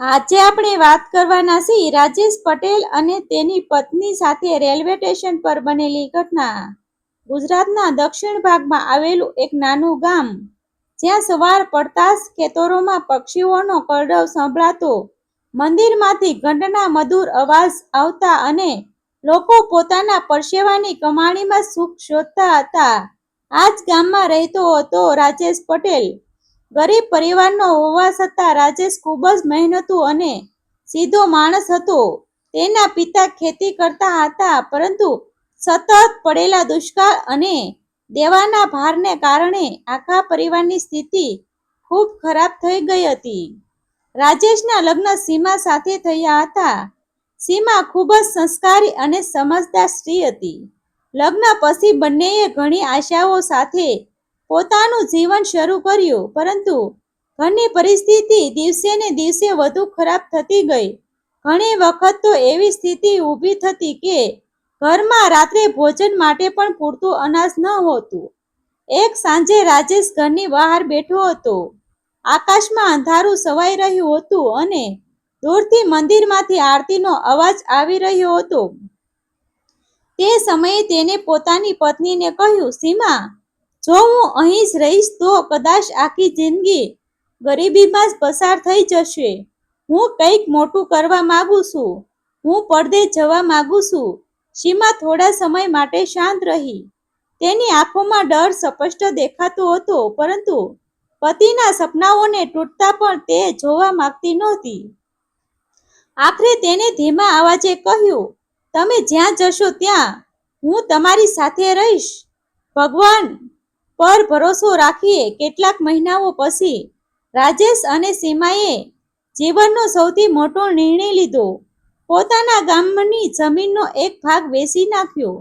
આજે આપણે વાત કરવાના છીએ રાજેશ પટેલ અને તેની પત્ની સાથે રેલવે સ્ટેશન પર બનેલી ઘટના. ગુજરાતના દક્ષિણ ભાગમાં આવેલું એક નાનું ગામ, જ્યાં સવાર પડતા જ ખેતરોમાં પક્ષીઓનો કલરવ સંભળાતો, મંદિરમાંથી ઘંટના મધુર અવાજ આવતા અને લોકો પોતાના પરસેવાની કમાણીમાં સુખ શોધતા હતા. આ જ ગામમાં રહેતો હતો રાજેશ પટેલ. ગરીબ પરિવારનો હોવા છતાં રાજેશ ખૂબ જ મહેનતુ અને સીધો માણસ હતો. તેના પિતા ખેતી કરતા હતા, પરંતુ સતત પડેલા દુષ્કાળ અને દેવાના ભારને કારણે આખા પરિવારની સ્થિતિ ખૂબ ખરાબ થઈ ગઈ હતી. રાજેશના લગ્ન સીમા સાથે થયા હતા. સીમા ખૂબ જ સંસ્કારી અને સમજદાર સ્ત્રી હતી. લગ્ન પછી બંનેએ ઘણી આશાઓ સાથે પોતાનું જીવન શરૂ કર્યું, પરંતુ ઘરની પરિસ્થિતિ દિવસે ને દિવસે વધુ ખરાબ થતી ગઈ. ઘણી વખત તો એવી સ્થિતિ ઊભી થતી કે ઘરમાં રાત્રે ભોજન માટે પણ પૂરતું અનાજ ન હોતું. એક સાંજે રાજેશ ઘરની બહાર બેઠો હતો. આકાશમાં અંધારું છવાઈ રહ્યું હતું અને દૂરથી મંદિરમાંથી આરતીનો અવાજ આવી રહ્યો હતો. તે સમયે તેને પોતાની પત્નીને કહ્યું, સીમા, જો હું અહીં જ રહીશ તો કદાચ આખી જિંદગી ગરીબીમાં જ પસાર થઈ જશે. હું કંઈક મોટું કરવા માંગુ છું. હું પરદેશ જવા માંગુ છું. સીમા થોડા સમય માટે શાંત રહી. તેની આંખોમાં ડર સ્પષ્ટ દેખાતો હતો, પરંતુ પતિના સપનાઓને તૂટતા પણ તે જોવા માંગતી નહોતી. આખરે તેને ધીમા અવાજે કહ્યું, તમે જ્યાં જશો ત્યાં હું તમારી સાથે રહીશ. ભગવાન પર ભરોસો રાખીએ. કેટલાક મહિનાઓ પછી રાજેશ અને સીમાએ જીવનનો સૌથી મોટો નિર્ણય લીધો. પોતાના ગામની જમીનનો એક ભાગ વેચી નાખ્યો,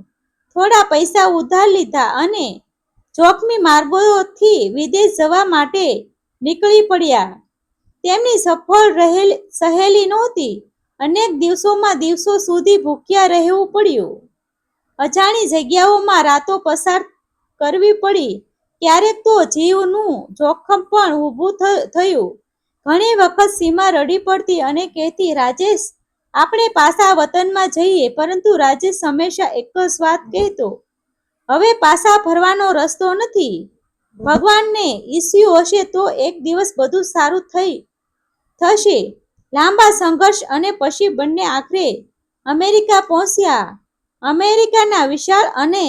થોડા પૈસા ઉધાર લીધા અને જોખમી માર્ગોથી વિદેશ જવા માટે નીકળી પડ્યા. તેમની સફળ સહેલી નહોતી. અનેક દિવસો સુધી ભૂખ્યા રહેવું પડ્યું. અજાણી જગ્યાઓમાં રાતો પસાર કરવી પડી. ક્યારેક તો જીવનું જોખમ પણ ઊભું થયું. ઘણી વખત સીમા રડી પડતી અને કહેતી, રાજેશ, આપણે પાછા વતનમાં જઈએ. પરંતુ રાજેશ હંમેશા એક જ વાત કહેતો, હવે પાછા ફરવાનો રસ્તો નથી. ભગવાનને ઈચ્છ્યું હશે તો એક દિવસ બધું સારું થશે. લાંબા સંઘર્ષ અને પછી બંને આખરે અમેરિકા પહોંચ્યા. અમેરિકાના વિશાળ અને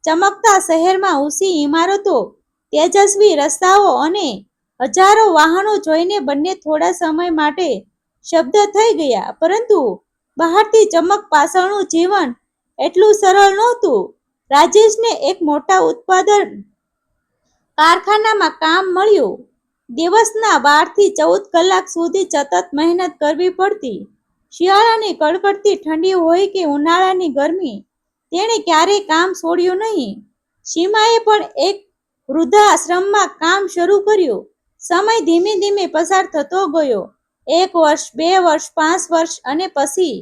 ચમકતા શહેરમાં ઊંચી ઇમારતો, તેજસ્વી રસ્તાઓ અને હજારો વાહનો જોઈને બંને થોડા સમય માટે સ્તબ્ધ થઈ ગયા. પરંતુ બહારથી ચમક પાછળનું જીવન એટલું સરળ નહોતું. રાજેશને એક મોટા ઉત્પાદન કારખાનામાં કામ મળ્યું. દિવસના 12 થી 14 કલાક સુધી સતત મહેનત કરવી પડતી. શિયાળાની કડકડતી ઠંડી હોય કે ઉનાળાની ગરમી, તેણે ક્યારેય કામ છોડ્યું નહીં. સીમાએ પણ એક વૃદ્ધાશ્રમમાં કામ શરૂ કર્યું. સમય ધીમે ધીમે પસાર થતો ગયો. 1 વર્ષ, 2 વર્ષ, 5 વર્ષ અને પછી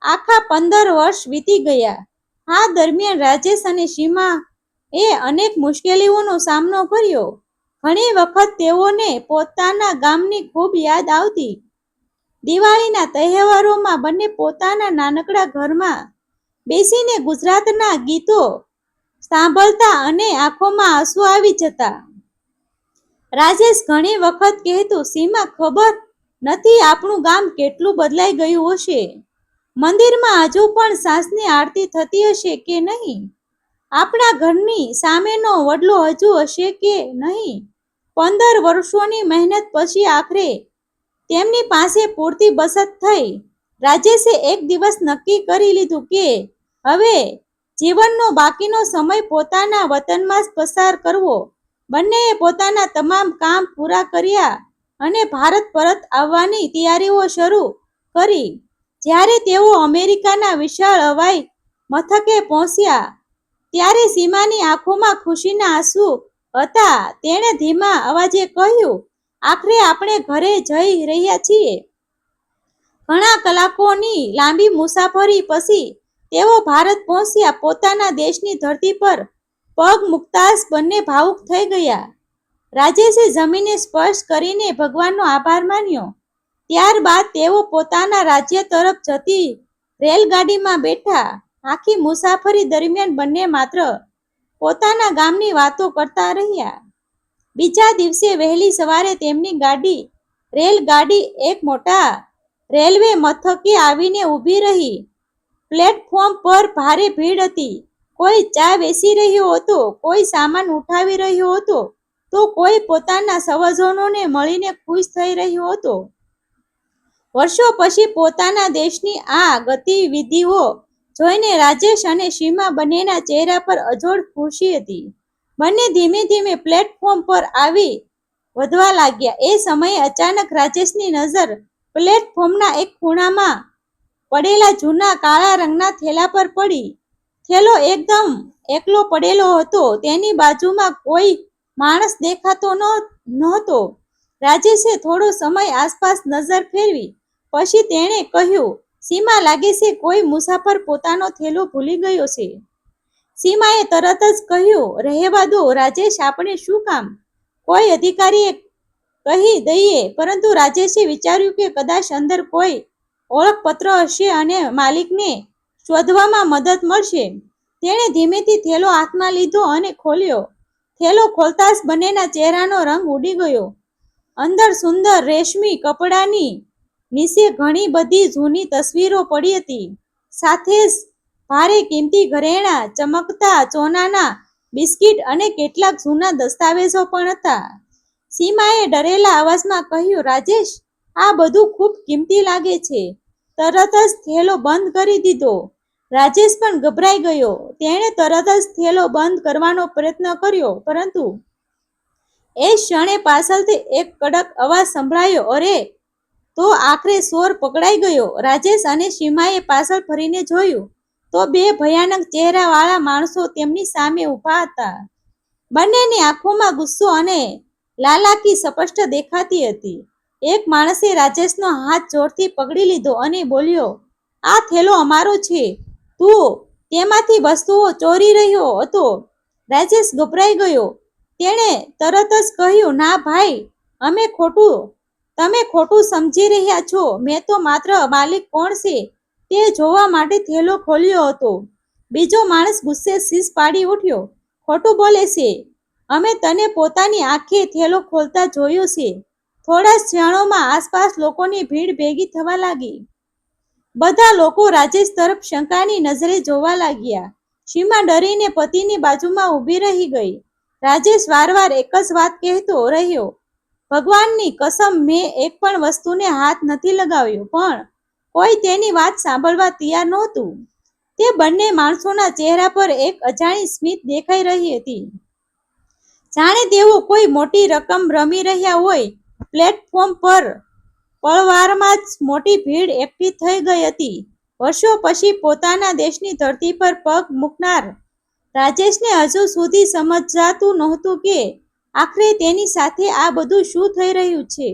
આખા 15 વર્ષ વીતી ગયા. આ દરમિયાન રાજેશ અને સીમાએ અનેક મુશ્કેલીઓનો સામનો કર્યો. ઘણી વખત તેઓને પોતાના ગામની ખૂબ યાદ આવતી. દિવાળીના તહેવારોમાં બંને પોતાના નાનકડા ઘરમાં બેસીને ગુજરાતના ગીતો સાંભળતા અને આંખોમાં આંસુ આવી જતા. રાજેશ ઘણી વખત કહેતો, સીમા, ખબર નથી આપણું ગામ કેટલું બદલાઈ ગયું હશે. મંદિરમાં હજુ પણ સાંજની આરતી થતી હશે કે નહીં? આપણા ઘરની સામેનો વડલો હજુ હશે કે નહીં? 15 વર્ષોની મહેનત પછી આખરે તેમની પાસે પૂરતી બચત થઈ. રાજેશે એક દિવસ નક્કી કરી લીધું કે હવે જીવનનો બાકીનો સમય પોતાના વતનમાં જ પસાર કરવો. બંનેએ પોતાના તમામ કામ પૂરા કર્યા અને ભારત પરત આવવાની તૈયારીઓ શરૂ કરી. જ્યારે તેઓ અમેરિકાના વિશાળ હવાઈ મથકે પહોંચ્યા, ત્યારે સીમાની આંખોમાં ખુશીના આંસુ હતા. તેણે ધીમા અવાજે કહ્યું, આખરે આપણે ઘરે જઈ રહ્યા છીએ. ઘણા કલાકોની લાંબી મુસાફરી પછી તેઓ ભારત પહોંચ્યા. પોતાના દેશની ધરતી પર પગ મૂકતા જ બંને ભાવુક થઈ ગયા. રાજેશે જમીનને સ્પર્શ કરીને ભગવાનનો આભાર માન્યો. ત્યારબાદ તેઓ પોતાના રાજ્ય તરફ જતી રેલગાડીમાં બેઠા. આખી મુસાફરી દરમિયાન બંને માત્ર પોતાના ગામની વાતો કરતા રહ્યા. બીજા દિવસે વહેલી સવારે તેમની રેલગાડી એક મોટા રેલવે મથકે આવીને ઊભી રહી. પ્લેટફોર્મ પર ભારે ભીડ હતી. કોઈ ચા વેચી રહ્યો હતો, કોઈ સામાન ઉઠાવી રહ્યો હતો, તો કોઈ પોતાના સ્વજનોને મળીને ખુશ થઈ રહ્યો હતો. વર્ષો પછી પોતાના દેશની આ ગતિવિધિઓ જોઈને રાજેશ અને સીમા બંનેના ચહેરા પર અજોડ ખુશી હતી. બંને ધીમે ધીમે પ્લેટફોર્મ પર આવી વધવા લાગ્યા. એ સમયે અચાનક રાજેશની નજર પ્લેટફોર્મના એક ખૂણામાં પડેલા જૂના કાળા રંગના થેલા પર પડી. થેલો એકદમ એકલો પડેલો હતો. તેની બાજુમાં કોઈ માણસ દેખાતો નહોતો. રાજેશે થોડો સમય આસપાસ નજર ફેરવી. પછી તેણે કહ્યું, સીમા, લાગે છે કોઈ મુસાફર પોતાનો થેલો ભૂલી ગયો છે. સીમાએ તરત જ કહ્યું, રહેવા દો રાજેશ, આપણે શું કામ કોઈ અધિકારીએ કહી દઈએ. પરંતુ રાજેશે વિચાર્યું કે કદાચ અંદર કોઈ ઓળખપત્ર હશે અને માલિકને શોધવામાં મદદ મળશે. તેણે ધીમેથી થેલો હાથમાં લીધો અને ખોલ્યો. થેલો ખોલતા જ બંનેના ચહેરાનો રંગ ઉડી ગયો. અંદર સુંદર રેશમી કપડાની નીચે ઘણી બધી જૂની તસવીરો પડી હતી. સાથે જ ભારે કિંમતી ઘરેણાં, ચમકતા સોનાના બિસ્કિટ અને કેટલાક જૂના દસ્તાવેજો પણ હતા. સીમાએ ડરેલા અવાજમાં કહ્યું, રાજેશ, આ બધું ખૂબ કિંમતી લાગે છે. તરત જ થેલો બંધ કરી દીધો. રાજેશ પણ ગભરાઈ ગયો. તેણે તરત જ થેલો બંધ કરવાનો પ્રયત્ન કર્યો, પરંતુ એ ક્ષણે પાછળથી એક કડક અવાજ સંભળાયો. અરે! તો આખરે ચોર પકડાઈ ગયો. રાજેશ અને સીમાએ પાછળ ફરીને જોયું તો બે ભયાનક ચહેરાવાળા માણસો તેમની સામે ઊભા હતા. બંનેની આંખોમાં ગુસ્સો અને લાલાકી સ્પષ્ટ દેખાતી હતી. એક માણસે રાજેશનો હાથ જોરથી પકડી લીધો અને બોલ્યો, આ થેલો અમારો છે. તું તેમાંથી વસ્તુઓ ચોરી રહ્યો હતો. રાજેશ ગભરાઈ ગયો. તેણે તરત જ કહ્યું, ના ભાઈ, તમે ખોટું સમજી રહ્યા છો. મેં તો માત્ર માલિક કોણ છે તે જોવા માટે થેલો ખોલ્યો હતો. બીજો માણસ ગુસ્સે શીશ પાડી ઉઠ્યો, ખોટું બોલે છે. અમે તને પોતાની આંખે થેલો ખોલતા જોયો છે. થોડા ક્ષણોમાં આસપાસ લોકોની ભીડ ભેગી થવા લાગી. બધા લોકો રાજેશ તરફ શંકાની નજરે જોવા લાગ્યા. સીમા ડરીને પતિની બાજુમાં ઊભી રહી ગઈ. રાજેશ વારવાર એક જ વાત કહેતો રહ્યો, ભગવાનની કસમ, મેં એક પણ વસ્તુને હાથ નથી લગાવ્યો. પણ કોઈ તેની વાત સાંભળવા તૈયાર નહોતું. તે બંને માણસોના ચહેરા પર એક અજાણી સ્મિત દેખાઈ રહી હતી, જાણે તેઓ કોઈ મોટી રકમ રમી રહ્યા હોય. પ્લેટફોર્મ પર પળવારમાં જ મોટી ભીડ એકઠી થઈ ગઈ હતી. વર્ષો પછી પોતાના દેશની ધરતી પર પગ મૂકનાર રાજેશને હજુ સુધી સમજાતું નહોતું કે આખરે તેની સાથે આ બધું શું થઈ રહ્યું છે.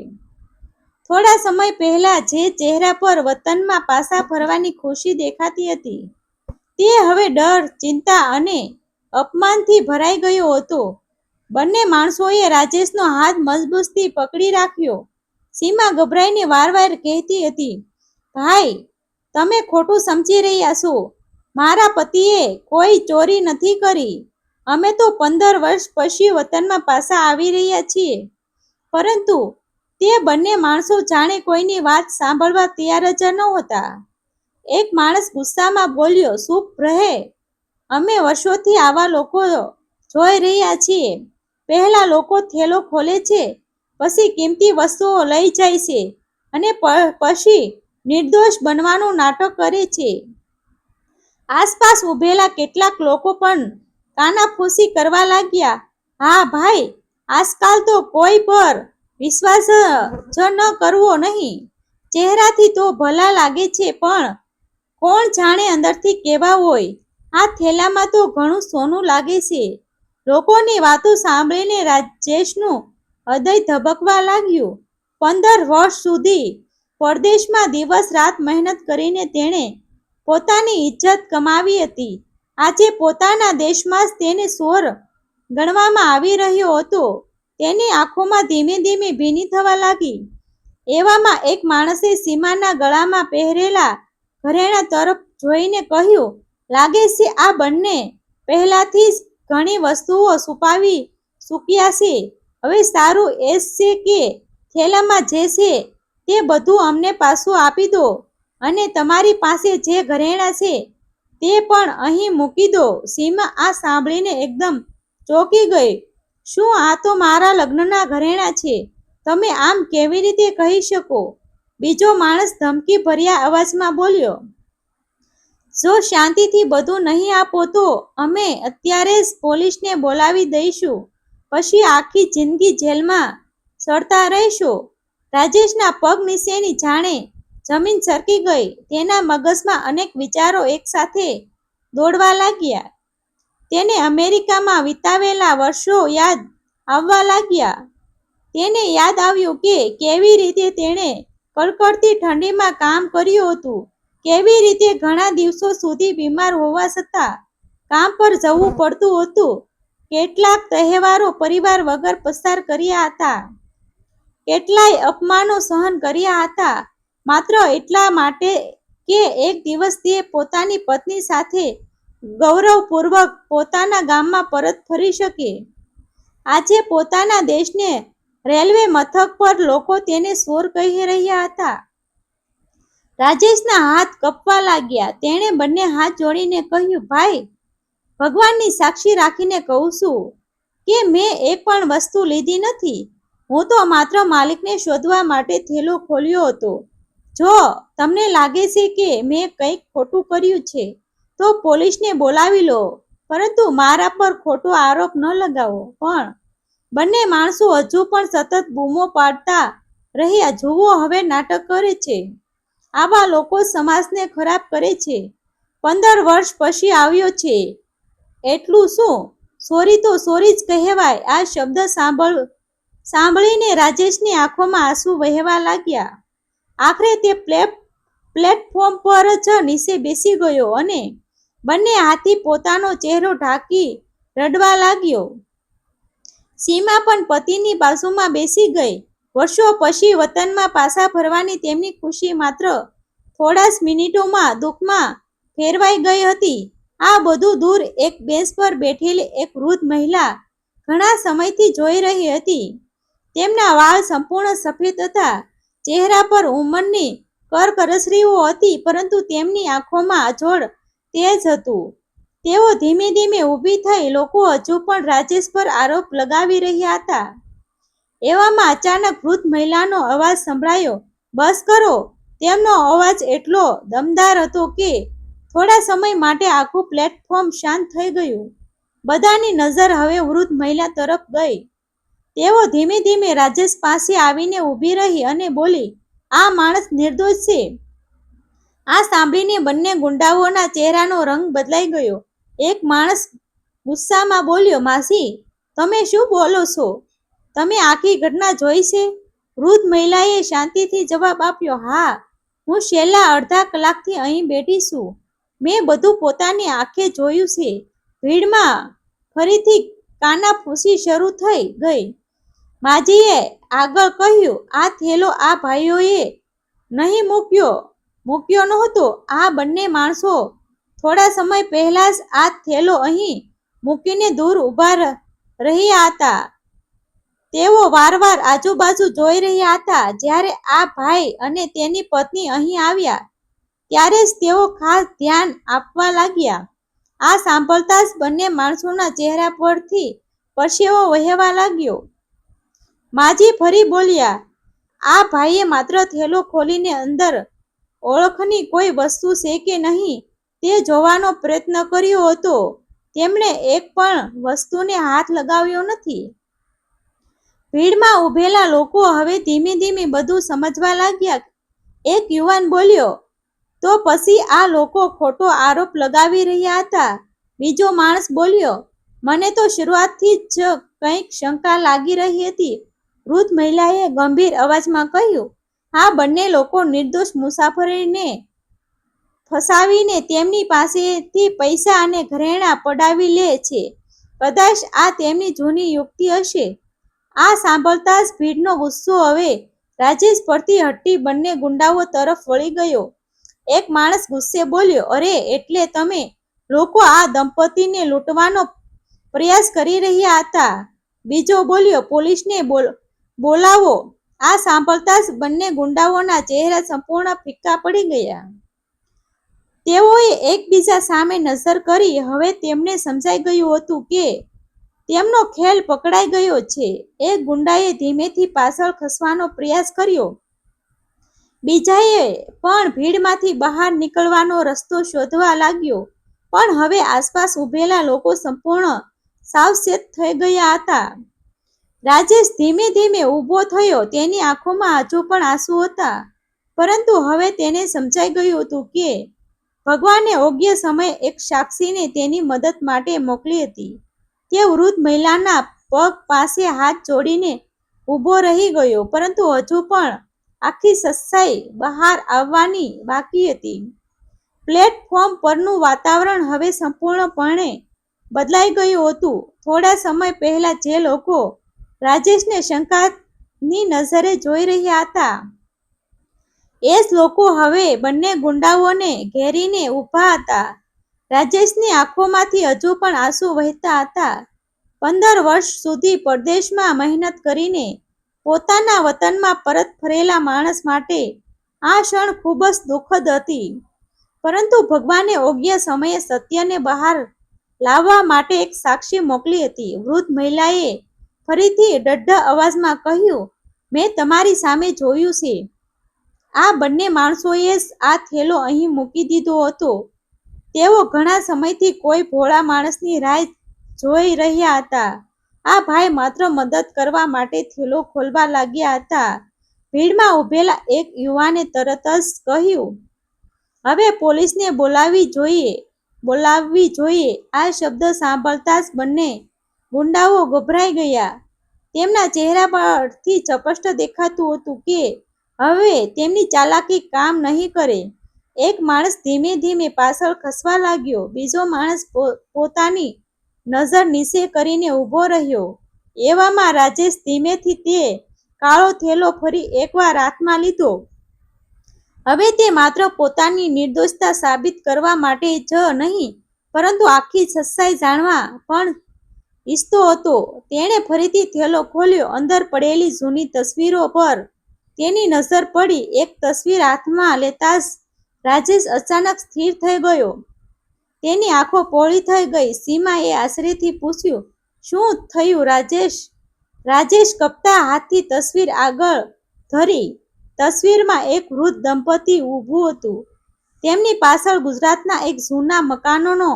થોડા સમય પહેલા જે ચહેરા પર વતનમાં પાછા ફરવાની ખુશી દેખાતી હતી, તે હવે ડર, ચિંતા અને અપમાનથી ભરાઈ ગયો હતો. બંને માણસોએ રાજેશનો હાથ મજબૂતીથી પકડી રાખ્યો. સીમા ગભરાઈને વારવાર કહેતી હતી, ભાઈ, તમે ખોટું સમજી રહ્યા છો. મારા પતિએ કોઈ ચોરી નથી કરી. અમે તો 15 વર્ષ પછી વતનમાં પાછા આવી રહ્યા છીએ. પરંતુ તે બંને માણસો જાણે કોઈની વાત સાંભળવા તૈયાર જ નહોતા. એક માણસ ગુસ્સામાં બોલ્યો, ચૂપ રહે. અમે વર્ષોથી આવા લોકો જોઈ રહ્યા છીએ. પહેલા લોકો થેલો ખોલે છે, પછી કિંમતી વસ્તુઓ લઈ જાય છે અને પછી નિર્દોષ બનવાનું નાટક કરે છે. આસપાસ ઊભેલા કેટલાક લોકો પણ કાનાફૂસી કરવા લાગ્યા. હા ભાઈ, આજકાલ તો કોઈ પર વિશ્વાસ જ ન કરવો નહીં. ચહેરાથી તો ભલા લાગે છે, પણ કોણ જાણે અંદરથી કેવા હોય. આ થેલામાં તો ઘણું સોનું લાગે છે. લોકોની વાતો સાંભળીને રાજેશનું હૃદય ધબકવા લાગ્યું. 15 વર્ષ સુધી પરદેશમાં દિવસ રાત મહેનત કરીને તેણે પોતાની ઇજ્જત કમાવી હતી. આજે પોતાના દેશમાં જ તેને ચોર ગણવામાં આવી રહ્યો હતો. તેની આંખોમાં ધીમે ધીમે ભીની થવા લાગી. એવામાં એક માણસે સીમાના ગળામાં પહેરેલા ઘરેણાં તરફ જોઈને કહ્યું, લાગે છે આ બંને પહેલાથી જ ઘણી વસ્તુઓ ચૂક્યા છે. હવે સારું એ છે કે થેલામાં જે છે તે બધું અમને પાછું આપી દો અને તમારી પાસે જે ઘરેણાં છે તે પણ અહીં મૂકી દો. સીમા આ સાંભળીને એકદમ ચોંકી ગઈ. શું આ તો મારા લગ્નના ઘરેણાં છે? તમે આમ કેવી રીતે કહી શકો? બીજો માણસ ધમકી ભર્યા અવાજમાં બોલ્યો, જો શાંતિથી બધું નહીં આપો તો અમે અત્યારે જ પોલીસને બોલાવી દઈશું. પછી આખી જિંદગી જેલમાં સડતા રહેશો. રાજેશના પગ નીચેની જાણે જમીન સરકી ગઈ. તેના મગજમાં અનેક વિચારો એકસાથે દોડવા લાગ્યા. તેને અમેરિકામાં વિતાવેલા વર્ષો યાદ આવવા લાગ્યા. તેને યાદ આવ્યું કે કેવી રીતે તેણે કડકડતી ઠંડીમાં કામ કર્યું હતું, કેવી રીતે ઘણા દિવસો સુધી બીમાર હોવા છતાં કામ પર જવું પડતું હતું, કેટલાક તહેવારો પરિવાર વગર પસાર કર્યા હતા, કેટલાય અપમાનો સહન કર્યા હતા, માત્ર એટલા માટે કે એક દિવસ તે પોતાની પત્ની સાથે ગૌરવપૂર્વક પોતાના ગામમાં પરત ફરી શકે. આજે પોતાના દેશને રેલવે મથક પર લોકો તેને ચોર કહી રહ્યા હતા. રાજેશના હાથ કપવા લાગ્યા. તેણે બંને હાથ જોડીને કહ્યું, ભાઈ, ભગવાનની સાક્ષી રાખીને કહું છું કે મેં એક પણ વસ્તુ લીધી નથી. હું તો માત્ર માલિકને શોધવા માટે થેલો ખોલ્યો હતો. જો તમને લાગે છે કે મેં કંઈક ખોટું કર્યું છે તો પોલીસને બોલાવી લો, પરંતુ મારા પર ખોટો આરોપ ન લગાવો. પણ બંને માણસો હજુ પણ સતત બૂમો પાડતા રહ્યા. જુઓ, હવે નાટક કરે છે. આવા લોકો સમાજને ખરાબ કરે છે. 15 વર્ષ પછી આવ્યો છે એટલું શું? સોરી તો સોરી જ કહેવાય. આ શબ્દ સાંભળીને રાજેશની આંખોમાં આંસુ વહેવા લાગ્યા. આખરે તે પ્લેટફોર્મ પર જ નીચે બેસી ગયો અને બંને હાથથી પોતાનો ચહેરો ઢાંકી રડવા લાગ્યો. સીમા પણ પતિની બાજુમાં બેસી ગઈ. વર્ષો પછી વતનમાં પાછા ફરવાની તેમની ખુશી માત્ર થોડા જ મિનિટોમાં દુઃખમાં ફેરવાઈ ગઈ હતી. આ બધું દૂર એક બેન્ચ પર બેઠેલી એક વૃદ્ધ મહિલા ઘણા સમયથી જોઈ રહી હતી. તેમના વાળ સંપૂર્ણ સફેદ હતા, ચહેરા પર ઉંમરની કરકસરીઓ હતી, પરંતુ તેમની આંખોમાં અજોડ તેજ હતું. તેઓ ધીમે ધીમે ઊભી થઈ. લોકો હજુ પણ રાજેશ પર આરોપ લગાવી રહ્યા હતા. એવામાં અચાનક વૃદ્ધ મહિલાનો અવાજ સંભળાયો, બસ કરો. તેમનો અવાજ એટલો દમદાર હતો કે થોડા સમય માટે આખું પ્લેટફોર્મ શાંત થઈ ગયું. બધાની નજર હવે વૃદ્ધ મહિલા તરફ ગઈ. તેઓ ધીમે ધીમે રાજેશ પાસે આવીને ઊભી રહી અને બોલી, આ માણસ નિર્દોષ છે. આ સાંભળીને બંને ગુંડાઓના ચહેરાનો રંગ બદલાઈ ગયો. એક માણસ ગુસ્સામાં બોલ્યો, માસી, તમે શું બોલો છો? તમે આખી ઘટના જોઈ છે? વૃદ્ધ મહિલાએ શાંતિથી જવાબ આપ્યો, હા, હું છેલ્લા અડધા કલાકથી અહીં બેઠી છું. મેં બધું પોતાની આંખે જોયું છે. ભીડમાં ફરીથી કાનાફૂસી શરૂ થઈ ગઈ. માજીએ આગળ કહ્યું, આ થેલો આ ભાઈઓએ નહીં મૂક્યો નહોતો. આ બંને માણસો થોડા સમય પહેલા જ આ થેલો અહીં મૂકીને દૂર ઊભા રહ્યા હતા. તેઓ વારવાર આજુબાજુ જોઈ રહ્યા હતા. જ્યારે આ ભાઈ અને તેની પત્ની અહીં આવ્યા ત્યારે જ તેઓ ખાસ ધ્યાન આપવા લાગ્યા. આ સાંભળતા જ બંને માણસોના ચહેરા પરથી પરસેવો વહેવા લાગ્યો. માજી ફરી બોલ્યા, આ ભાઈએ માત્ર થેલો ખોલીને અંદર ઓળખની કોઈ વસ્તુ છે કે નહીં તે જોવાનો પ્રયત્ન કર્યો હતો. તેમણે એક પણ વસ્તુને હાથ લગાવ્યો નથી. ભીડમાં ઊભેલા લોકો હવે ધીમે ધીમે બધું સમજવા લાગ્યા. એક યુવાન બોલ્યો, તો પછી આ લોકો ખોટો આરોપ લગાવી રહ્યા હતા. બીજો માણસ બોલ્યો, મને તો શરૂઆતથી જ કંઈક શંકા લાગી રહી હતી. વૃદ્ધ મહિલાએ ગંભીર અવાજમાં કહ્યું, આ બંને લોકો નિર્દોષ મુસાફરોને ફસાવીને તેમની પાસેથી પૈસા અને ઘરેણાં પડાવી લે છે. કદાચ આ તેમની જૂની યુક્તિ હશે. આ સાંભળતા જ ભીડનો ગુસ્સો હવે રાજેશ પરથી હટી બંને ગુંડાઓ તરફ વળી ગયો. એક માણસ ગુસ્સે બોલ્યો, અરે, એટલે તમે લોકો આ દંપતીને લૂંટવાનો પ્રયાસ કરી રહ્યા હતા? બીજો બોલ્યો, પોલીસને બોલાવો. આ સાંભળતા જ બંને ગુંડાઓના ચહેરા સંપૂર્ણ ફીકા પડી ગયા. તેઓએ એકબીજા સામે નજર કરી. હવે તેમને સમજાઈ ગયું હતું કે તેમનો ખેલ પકડાઈ ગયો છે. એક ગુંડાએ ધીમેથી પાછળ ખસવાનો પ્રયાસ કર્યો. બીજાએ પણ ભીડમાંથી બહાર નીકળવાનો રસ્તો શોધવા લાગ્યો. પણ હવે આસપાસ ઊભેલા લોકો સંપૂર્ણ સાવચેત થઈ ગયા હતા. રાજેશ ધીમે ધીમે ઊભો થયો. તેની આંખોમાં હજુ પણ આંસુ હતા, પરંતુ હવે તેને સમજાઈ ગયું હતું કે ભગવાને યોગ્ય સમયે એક સાક્ષીને તેની મદદ માટે મોકલી હતી. તે વૃદ્ધ મહિલાના પગ પાસે હાથ જોડીને ઊભો રહી ગયો, પરંતુ હજુ પણ આખી સચ્ચાઈ બહાર આવવાની બાકી હતી. પ્લેટફોર્મ પરનું વાતાવરણ હવે સંપૂર્ણપણે બદલાઈ ગયું હતું. થોડા સમય પહેલા જે લોકો રાજેશને શંકાની નજરે જોઈ રહ્યા હતા, એ જ લોકો હવે બંને ગુંડાઓને ઘેરીને ઊભા હતા. રાજેશની આંખોમાંથી હજુ પણ આંસુ વહેતા હતા. 15 વર્ષ સુધી પરદેશમાં મહેનત કરીને પોતાના વતનમાં પરત ફરેલા માણસ માટે આ ક્ષણ ખૂબ જ દુઃખદ હતી. પરંતુ ભગવાને યોગ્ય સમયે સત્યને બહાર લાવવા માટે એક સાક્ષી મોકલી હતી. વૃદ્ધ મહિલાએ ફરીથી ડઢ અવાજમાં કહ્યું, મેં તમારી સામે જોયું છે. આ બંને માણસોએ જ આ થેલો અહીં મૂકી દીધો હતો. તેઓ ઘણા સમયથી કોઈ ભોળા માણસની રાહ જોઈ રહ્યા હતા. આ ભાઈ માત્ર મદદ કરવા માટે થેલો ખોલવા લાગ્યા હતા. ભીડમાં ઊભેલા એક યુવાને તરત જ કહ્યું, હવે પોલીસને બોલાવવી જોઈએ. આ શબ્દ સાંભળતા જ બંને ગુંડાઓ ગભરાઈ ગયા. તેમના ચહેરા પરથી સ્પષ્ટ દેખાતું હતું કે હવે તેમની ચાલાકી કામ નહીં કરે. એક માણસ ધીમે ધીમે પાછળ ખસવા લાગ્યો. બીજો માણસ પોતાની નજર નીચે કરીને ઊભો રહ્યો. એવામાં રાજેશ ધીમેથી તે કાળો થેલો ફરી એકવાર હાથમાં લીધો. હવે તે માત્ર પોતાની નિર્દોષતા સાબિત કરવા માટે જ નહીં, પરંતુ આખી સચ્ચાઈ જાણવા પણ ઈચ્છતો હતો. તેણે ફરીથી થેલો ખોલ્યો. અંદર પડેલી જૂની તસવીરો પર તેની નજર પડી. એક તસવીર હાથમાં લેતા જ રાજેશ અચાનક સ્થિર થઈ ગયો. તેની આંખો પહોળી થઈ ગઈ. સીમાએ આશ્ચર્યથી પૂછ્યું, શું થયું રાજેશ? રાજેશ કપતા હાથથી તસવીર આગળ ધરી. તસવીરમાં એક વૃદ્ધ દંપતી ઊભું હતું. તેમની પાછળ ગુજરાતના એક જૂના મકાનનો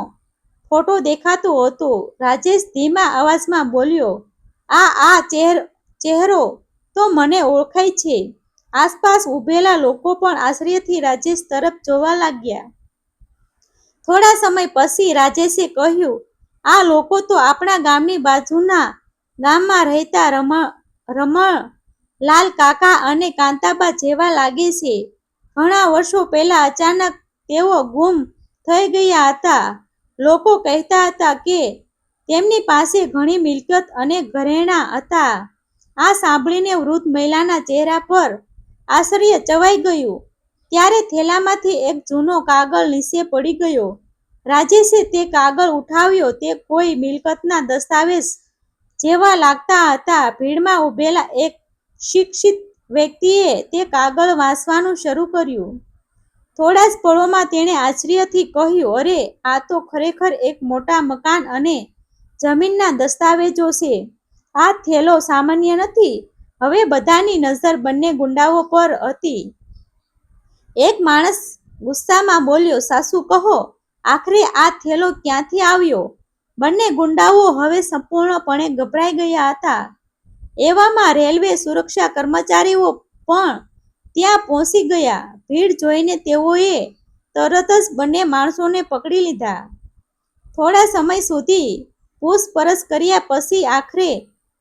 ફોટો દેખાતો હતો. રાજેશ ધીમા અવાજમાં બોલ્યો, આ ચહેરો તો મને ઓળખાય છે. આસપાસ ઊભેલા લોકો પણ આશ્ચર્યથી રાજેશ તરફ જોવા લાગ્યા. થોડા સમય પછી રાજેશે કહ્યું, આ લોકો તો આપણા ગામની બાજુના ગામમાં રહેતા રમણલાલ કાકા અને કાંતાબા જેવા લાગે છે. ઘણા વર્ષો પહેલા અચાનક તેઓ ગુમ થઈ ગયા હતા. લોકો કહેતા હતા કે તેમની પાસે ઘણી મિલકત અને ઘરેણાં હતા. આ સાંભળીને વૃદ્ધ મહિલાના ચહેરા પર આશ્ચર્ય છવાઈ ગયું. ત્યારે થેલામાંથી એક જૂનો કાગળ નીચે પડી ગયો. રાજેશે તે કાગળ ઉઠાવ્યો. તે કોઈ મિલકતના દસ્તાવેજ જેવા લાગતા હતા. ભીડમાં ઊભેલા એક શિક્ષિત વ્યક્તિએ તે કાગળ વાંચવાનું શરૂ કર્યું. થોડા જ પળોમાં તેણે આશ્ચર્યથી કહ્યું, અરે, આ તો ખરેખર એક મોટા મકાન અને જમીનના દસ્તાવેજો છે. આ થેલો સામાન્ય નથી. હવે બધાની નજર બંને ગુંડાઓ પર હતી. એક માણસ ગુસ્સામાં બોલ્યો, સાચું કહો, આખરે આ થેલો ક્યાંથી આવ્યો? બંને ગુંડાઓ હવે સંપૂર્ણપણે ગભરાઈ ગયા હતા. એવામાં રેલવે સુરક્ષા કર્મચારીઓ પણ ત્યાં પહોંચી ગયા. ભીડ જોઈને તેઓએ તરત જ બંને માણસોને પકડી લીધા. થોડા સમય સુધી પૂછપરછ કર્યા પછી આખરે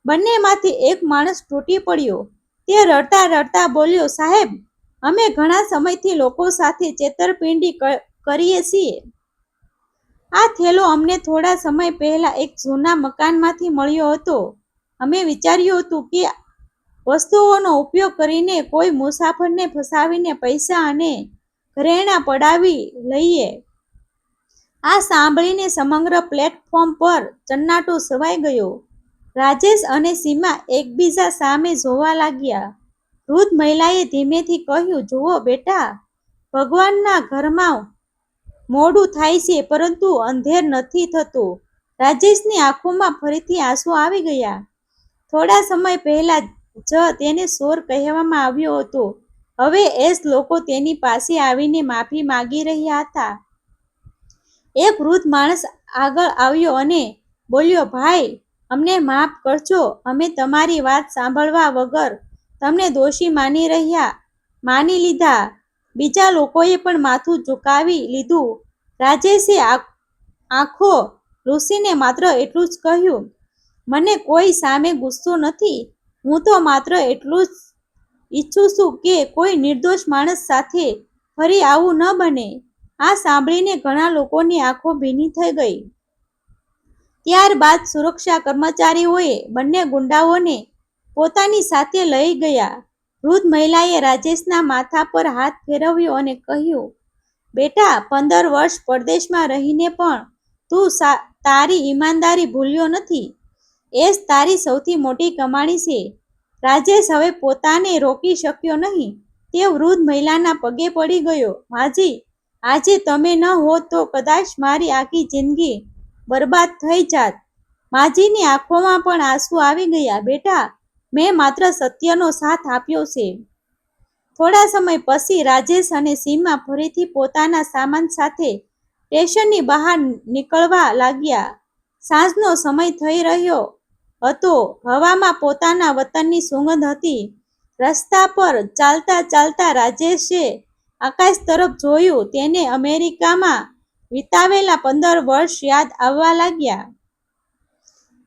બંનેમાંથી એક માણસ તૂટી પડ્યો. તે રડતા રડતા બોલ્યો, સાહેબ, અમે ઘણા સમયથી લોકો સાથે છેતરપિંડી કરીએ છીએ. આ થેલો અમને થોડા સમય પહેલા એક જૂના મકાનમાંથી મળ્યો હતો. અમે વિચાર્યું હતું કે વસ્તુઓનો ઉપયોગ કરીને કોઈ મુસાફરને ફસાવીને પૈસા અને ઘરેણાં પડાવી લઈએ. આ સાંભળીને સમગ્ર પ્લેટફોર્મ પર સન્નાટો છવાઈ ગયો. રાજેશ અને સીમા એકબીજા સામે જોવા લાગ્યા. વૃદ્ધ મહિલાએ ધીમેથી કહ્યું, જુઓ બેટા, ભગવાનના ઘરમાં મોડું થાય છે પરંતુ અંધેર નથી થતું. રાજેશની આંખોમાં ફરીથી આંસુ આવી ગયા. થોડા સમય પહેલા જ તેને ચોર કહેવામાં આવ્યો હતો. હવે એ જ લોકો તેની પાસે આવીને માફી માંગી રહ્યા હતા. એક વૃદ્ધ માણસ આગળ આવ્યો અને બોલ્યો, ભાઈ, અમને માફ કરજો. અમે તમારી વાત સાંભળવા વગર તમને દોષી માની લીધા. બીજા લોકોએ પણ માથું ઝુકાવી લીધું. રાજેશે આંખો લૂસીને માત્ર એટલું જ કહ્યું, મને કોઈ સામે ગુસ્સો નથી. હું તો માત્ર એટલું જ ઈચ્છું છું કે કોઈ નિર્દોષ માણસ સાથે ફરી આવું ન બને. આ સાંભળીને ઘણા લોકોની આંખો ભીની થઈ ગઈ. ત્યારબાદ સુરક્ષા કર્મચારીઓએ બંને ગુંડાઓને પોતાની સાથે લઈ ગયા. વૃદ્ધ મહિલાએ રાજેશના માથા પર હાથ ફેરવ્યો અને કહ્યું, બેટા, 15 વર્ષ પરદેશમાં રહીને પણ તું તારી ઈમાનદારી ભૂલ્યો નથી. એ જ તારી સૌથી મોટી કમાણી છે. રાજેશ હવે પોતાને રોકી શક્યો નહીં. તે વૃદ્ધ મહિલાના પગે પડી ગયો. માજી, આજે તમે ન હોત તો કદાચ મારી આખી જિંદગી બરબાદ થઈ જાત. માજીની આંખોમાં પણ આંસુ આવી ગયા. બેટા, મેં માત્ર સત્યનો સાથ આપ્યો છે. થોડા સમય પછી રાજેશ અને સીમા ફરીથી પોતાના સામાન સાથે સ્ટેશનની બહાર નીકળવા લાગ્યા. સાંજનો સમય થઈ રહ્યો હતો. હવામાં પોતાના વતનની સુગંધ હતી. રસ્તા પર ચાલતા ચાલતા રાજેશે આકાશ તરફ જોયું. તેને અમેરિકામાં વિતાવેલા 15 વર્ષ યાદ આવવા લાગ્યા.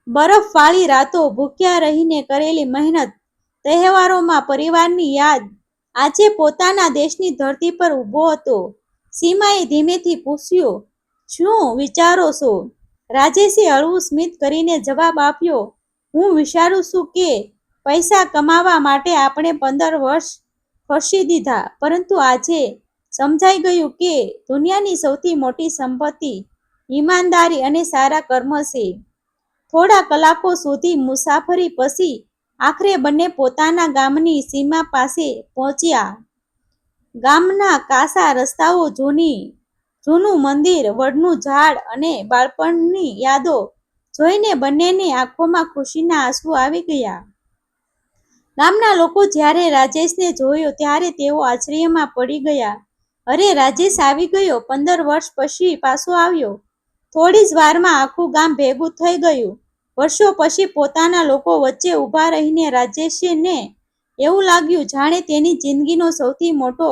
બરફવાળી રાતો, ભૂખ્યા રહીને કરેલી મહેનત, તહેવારોમાં પરિવારની યાદ. આજે પોતાના દેશની ધરતી પર ઊભો હતો. સીમાએ ધીમેથી પૂછ્યું, શું વિચારો છો? રાજેશે હળવું સ્મિત કરીને જવાબ આપ્યો, હું વિચારું છું કે પૈસા કમાવા માટે આપણે 15 વર્ષ ખર્ચી દીધા, પરંતુ આજે સમજાઈ ગયું કે દુનિયાની સૌથી મોટી સંપત્તિ ઈમાનદારી અને સારા કર્મ છે. થોડા કલાકો સુધી મુસાફરી પછી આખરે બંને પોતાના ગામની સીમા પાસે પહોંચ્યા. ગામના કાચા રસ્તાઓ, જૂનું મંદિર, વડનું ઝાડ અને બાળપણની યાદો જોઈને બંનેની આંખોમાં ખુશીના આંસુ આવી ગયા. ગામના લોકો જ્યારે રાજેશને જોયો ત્યારે તેઓ આશ્ચર્યમાં પડી ગયા. અરે, રાજેશ આવી ગયો! 15 વર્ષ પછી પાછો આવ્યો! થોડી જ વારમાં આખું ગામ ભેગું થઈ ગયું. વર્ષો પછી પોતાના લોકો વચ્ચે ઊભા રહીને રાજેશને એવું લાગ્યું જાણે તેની જિંદગીનો સૌથી મોટો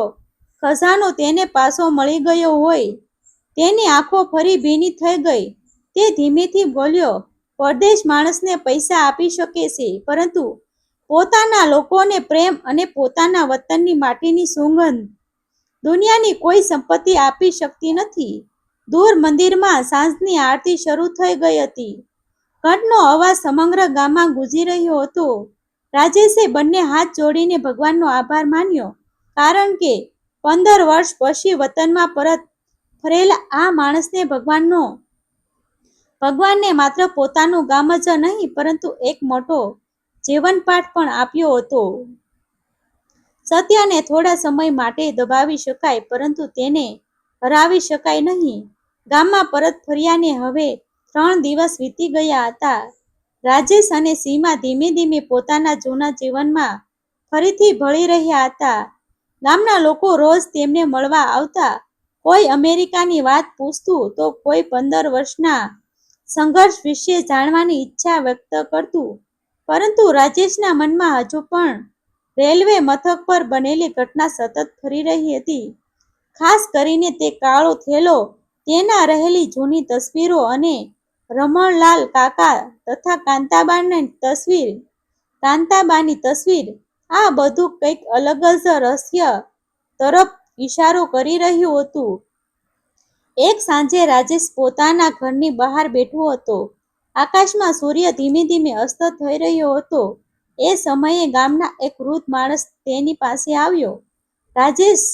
ખજાનો તેને પાછો મળી ગયો હોય. તેની આંખો ફરી ભીની થઈ ગઈ. તે ધીમેથી બોલ્યો, પરદેશ માણસને પૈસા આપી શકે છે, પરંતુ પોતાના લોકોને પ્રેમ અને પોતાના વતનની માટીની સુગંધ દુનિયાની કોઈ સંપત્તિ આપી શકતી નથી. દૂર મંદિરમાં સાંજની આરતી શરૂ થઈ ગઈ હતી. ઘંટનો અવાજ સમગ્ર ગામમાં ગુંજી રહ્યો હતો. રાજેશે બંને હાથ જોડીને ભગવાનનો આભાર માન્યો, કારણ કે 15 વર્ષ પછી વતનમાં પરત ફરેલા આ માણસને ભગવાનને માત્ર પોતાનું ગામ જ નહીં પરંતુ એક મોટો જીવનપાઠ પણ આપ્યો હતો. સત્યને થોડા સમય માટે દબાવી શકાય, પરંતુ તેને હરાવી શકાય નહીં. ગામમાં પરત ફર્યાને હવે 3 દિવસ વીતી ગયા હતા. રાજેશ અને સીમા ધીમે ધીમે પોતાના જૂના જીવનમાં ફરીથી ભળી રહ્યા હતા. ગામના લોકો રોજ તેમને મળવા આવતા. કોઈ અમેરિકાની વાત પૂછતું તો કોઈ 15 વર્ષના સંઘર્ષ વિશે જાણવાની ઈચ્છા વ્યક્ત કરતું. પરંતુ રાજેશના મનમાં હજુ પણ રેલવે મથક પર બનેલી ઘટના સતત ફરી રહી હતી. ખાસ કરીને તે કાળો થેલો, તેના રહેલી જૂની તસવીરો અને રમણલાલ કાકા તથા કાંતાબાની તસવીર. આ બધું કંઈક અલગ જ રહસ્ય તરફ ઈશારો કરી રહ્યું હતું. એક સાંજે રાજેશ પોતાના ઘરની બહાર બેઠો હતો. આકાશમાં સૂર્ય ધીમે ધીમે અસ્ત થઈ રહ્યો હતો. એ સમયે ગામના એક વૃદ્ધ માણસ તેની પાસે આવ્યો. રાજેશ,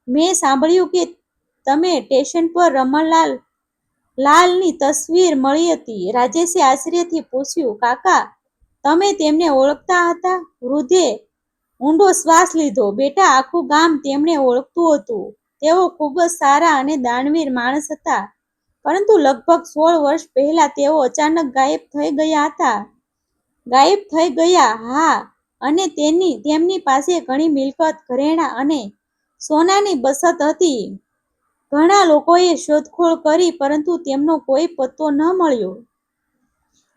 મેં સાંભળ્યું કે તમે સ્ટેશન પર રમણલાલ લાલની તસવીર મળી હતી. રાજેશે આશ્ચર્યથી પૂછ્યું, કાકા, તમે તેમને ઓળખતા હતા? વૃદ્ધે ઊંડો શ્વાસ લીધો. બેટા, આખું ગામ તેમને ઓળખતું હતું. તેઓ ખૂબ જ સારા અને દાનવીર માણસ હતા. પરંતુ લગભગ 16 વર્ષ પહેલા તેઓ અચાનક ગાયબ થઈ ગયા હતા. ગાયબ થઈ ગયા? હા. અને તેમની પાસે ઘણી મિલકત, ઘરેણાં અને સોનાની બચત હતી. ઘણા લોકોએ શોધખોળ કરી પરંતુ તેમનો કોઈ પત્તો ન મળ્યો.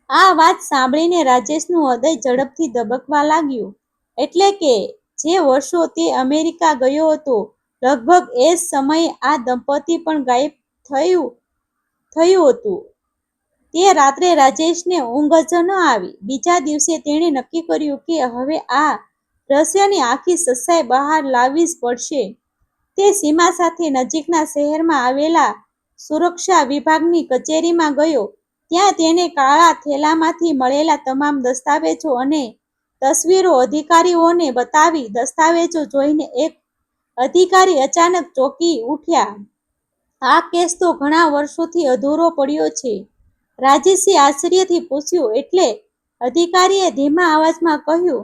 આ વાત સાંભળીને રાજેશનું હૃદય ઝડપથી ધબકવા લાગ્યું. એટલે કે જે વર્ષો તે અમેરિકા ગયો હતો, લગભગ એ જ સમયે આ દંપતી પણ ગાયબ થયું હતું. તે રાત્રે રાજેશને ઊંઘ જ ન આવી. બીજા દિવસે તેણે નક્કી કર્યું કે હવે આ રહસ્યની આખી સચ્ચાઈ બહાર લાવવી જ પડશે. તે સીમા સાથે નજીકના શહેરમાં આવેલા સુરક્ષા વિભાગની કચેરીમાં ગયો. ત્યાં તેને કાળા થેલામાંથી મળેલા તમામ દસ્તાવેજો અને તસવીરો અધિકારીઓને બતાવી. દસ્તાવેજો જોઈને એક અધિકારી અચાનક ચોંકી ઉઠ્યા. આ કેસ તો ઘણા વર્ષોથી અધૂરો પડ્યો છે. રાજેશે આશ્ચર્યથી પૂછ્યું, એટલે? અધિકારીએ ધીમા અવાજમાં કહ્યું,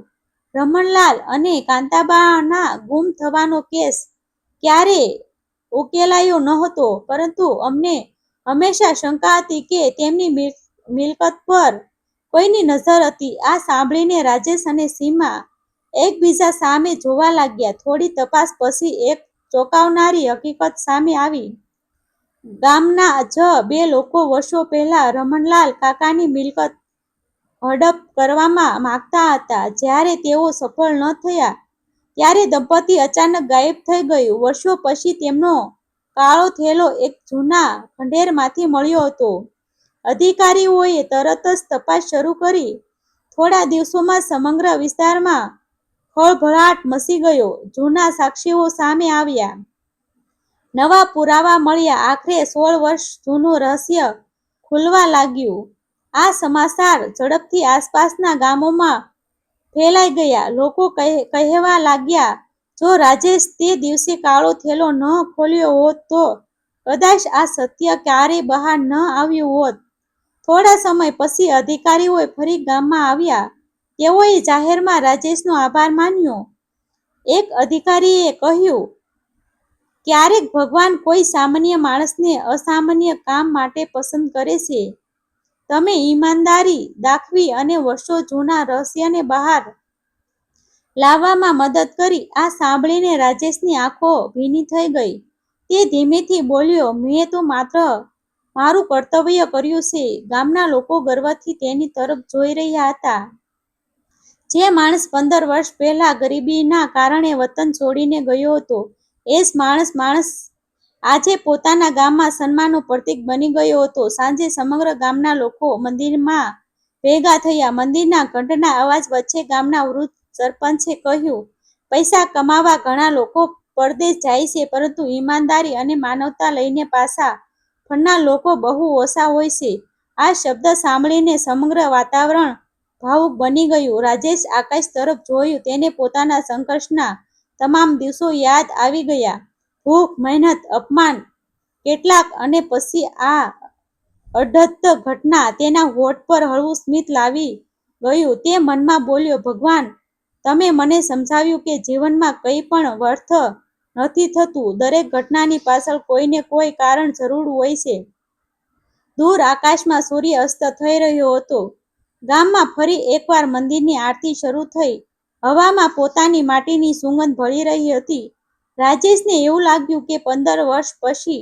રમણલાલ અને કાંતાબાના ગુમ થવાનો કેસ ક્યારેય ઉકેલાયો નહોતો, પરંતુ અમને હંમેશા શંકા હતી કે તેમની મિલકત પર કોઈની નજર હતી. આ સાંભળીને રાજેશ અને સીમા એકબીજા સામે જોવા લાગ્યા. થોડી તપાસ પછી એક ચોંકાવનારી હકીકત સામે આવી. ગામના જ બે લોકો વર્ષો પહેલા રમણલાલ કાકાની મિલકત હડપ કરવામાં માંગતા હતા. જ્યારે તેઓ સફળ ન થયા ત્યારે દંપતી અચાનક ગાયબ થઈ ગયું. વર્ષો પછી તેમનો કાળો થેલો એક જૂના ખંડેરમાંથી મળ્યો હતો. અધિકારીઓએ તરત જ તપાસ શરૂ કરી. થોડા દિવસોમાં સમગ્ર વિસ્તારમાં ખળભળાટ મચી ગયો. જૂના સાક્ષીઓ સામે આવ્યા. નવા પુરાવા મળ્યા. આખરે 16 વર્ષ જૂનું રહસ્ય ખુલવા લાગ્યું. આ સમાચાર ઝડપથી આસપાસના ગામોમાં ફેલાઈ ગયા. લોકો કહેવા લાગ્યા, જો રાજેશ તે દિવસે કાળો થેલો ન ખોલ્યો હોત તો કદાચ આ સત્ય ક્યારેય બહાર ન આવ્યું હોત. થોડા સમય પછી અધિકારીઓ ફરી ગામમાં આવ્યા. તેઓએ જાહેરમાં રાજેશનો આભાર માન્યો. એક અધિકારીએ કહ્યું, ક્યારેક ભગવાન કોઈ સામાન્ય માણસને અસામાન્ય કામ માટે પસંદ કરે છે. તમે ઈમાનદારી દાખવી અને વર્ષો જૂના રહસ્યને બહાર લાવવામાં મદદ કરી. આ સાંભળીને રાજેશની આંખો ભીની થઈ ગઈ. તે ધીમેથી બોલ્યો, મેં તો માત્ર મારું કર્તવ્ય કર્યું છે. ગામના લોકો ગર્વથી તેની તરફ જોઈ રહ્યા હતા. જે માણસ 15 વર્ષ પહેલા ગરીબીના કારણે વતન છોડીને ગયો હતો, એ જ માણસ આજે પોતાના ગામમાં સન્માનનું પ્રતીક બની ગયો હતો. સાંજે સમગ્ર ગામના લોકો મંદિરમાં ભેગા થયા. મંદિરના ઘંટના અવાજ વચ્ચે ગામના વૃદ્ધ સરપંચે કહ્યું, પૈસા કમાવા ઘણા લોકો પરદેશ જાય છે, પરંતુ ઈમાનદારી અને માનવતા લઈને પાછા ફરનાર લોકો બહુ ઓછા હોય છે. આ શબ્દ સાંભળીને સમગ્ર વાતાવરણ ભાવુક બની ગયું. રાજેશ આકાશ તરફ જોયું. તેને પોતાના સંઘર્ષના તમામ દિવસો યાદ આવી ગયા. ભૂખ, મહેનત, અપમાન, કેટલાક અને પછી આ અદ્ભુત ઘટના. તેના હોઠ પર હળવું સ્મિત લાવી ગયું. તે મનમાં બોલ્યો, ભગવાન, તમે મને સમજાવ્યું કે જીવનમાં કંઈ પણ વ્યર્થ નથી થતું. દરેક ઘટનાની પાછળ કોઈને કોઈ કારણ જરૂર હોય છે. દૂર આકાશમાં સૂર્ય અસ્ત થઈ રહ્યો હતો. ગામમાં ફરી એકવાર મંદિરની આરતી શરૂ થઈ. હવામાં પોતાની માટીની સુગંધ ભળી રહી હતી. રાજેશને એવું લાગ્યું કે 15 વર્ષ પછી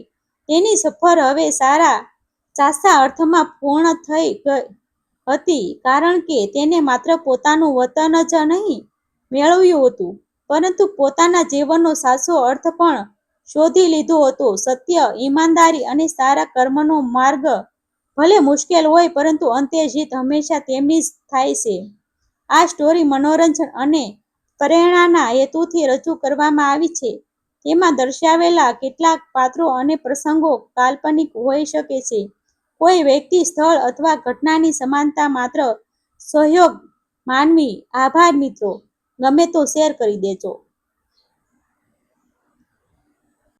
તેની સફર હવે સાચા અર્થમાં પૂર્ણ થઈ હતી. કારણ કે તેને માત્ર પોતાનું વતન જ નહીં મેળવ્યું હતું, પરંતુ પોતાના જીવનનો સાચો અર્થ પણ શોધી લીધો હતો. સત્ય, ઈમાનદારી અને સારા કર્મનો માર્ગ ભલે મુશ્કેલ હોય, પરંતુ અંતે જીત હંમેશા તેમની જ થાય છે. આ સ્ટોરી મનોરંજન અને પ્રેરણાના હેતુથી રજૂ કરવામાં આવી છે. તેમાં દર્શાવેલા કેટલાક પાત્રો અને પ્રસંગો કાલ્પનિક હોઈ શકે છે. કોઈ વ્યક્તિ, સ્થળ અથવા ઘટનાની સમાનતા માત્ર સહયોગ માનવી. આભાર મિત્રો. ગમે તો શેર કરી દેજો.